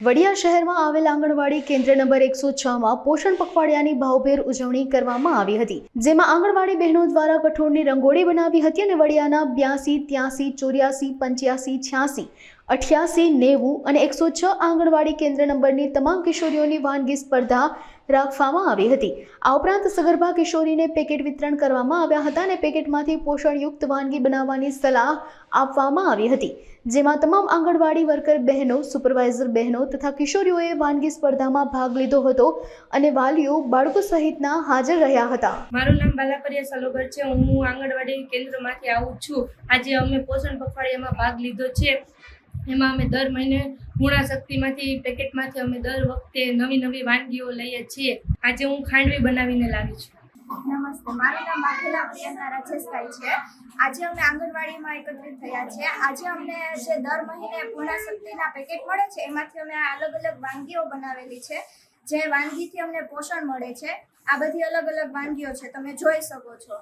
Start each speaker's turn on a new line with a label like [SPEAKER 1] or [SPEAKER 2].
[SPEAKER 1] વડિયા શહેરમાં આવેલ આંગણવાડી કેન્દ્ર નંબર 106માં પોષણ પખવાડિયાની ભાવભેર ઉજવણી કરવામાં આવી હતી, જેમાં આંગણવાડી બહેનો દ્વારા કઠોળની રંગોળી બનાવી હતી અને વડિયાના 82, 83, 84, 85, 86, 88, 90 અને 106 આંગણવાડી કેન્દ્ર નંબરની તમામ કિશોરીઓની વાનગી સ્પર્ધા રાખવામાં આવી હતી। આ ઉપરાંત સગર્ભા કિશોરીને પેકેટ વિતરણ કરવામાં આવ્યા હતા અને પેકેટમાંથી પોષણયુક્ત વાનગી બનાવવાની સલાહ આપવામાં આવી હતી, જેમાં તમામ આંગણવાડી વર્કર બહેનો, સુપરવાઇઝર બહેનો તથા કિશોરીઓએ વાનગી સ્પર્ધામાં ભાગ લીધો હતો અને વાલીઓ, બાળકો સહિતના હાજર રહ્યા હતા।
[SPEAKER 2] મારું નામ બાલાકરિયા સલોગર છે। હું આંગણવાડી કેન્દ્રમાંથી આવું છું। આજે અમે પોષણ પખવાડિયામાં ભાગ લીધો છે। એમાં અમે દર મહિને પૂર્ણા શક્તિમાંથી પેકેટમાંથી અમે દર વખતે નવી વાનગીઓ લઈએ છીએ। આજે હું ખાંડવી બનાવીને લાવી છું।
[SPEAKER 3] નમસ્તે, મારું નામ વાઘેલા પ્રિયંકા રાજેશભાઈ છે। આજે અમે આંગણવાડીમાં એકત્રિત થયા છે। આજે અમને જે દર મહિને પૂર્ણા શક્તિના પેકેટ મળે છે એમાંથી અમે અલગ અલગ વાનગીઓ બનાવેલી છે, જે વાનગીથી અમને પોષણ મળે છે। આ બધી અલગ અલગ વાનગીઓ છે, તમે જોઈ શકો છો।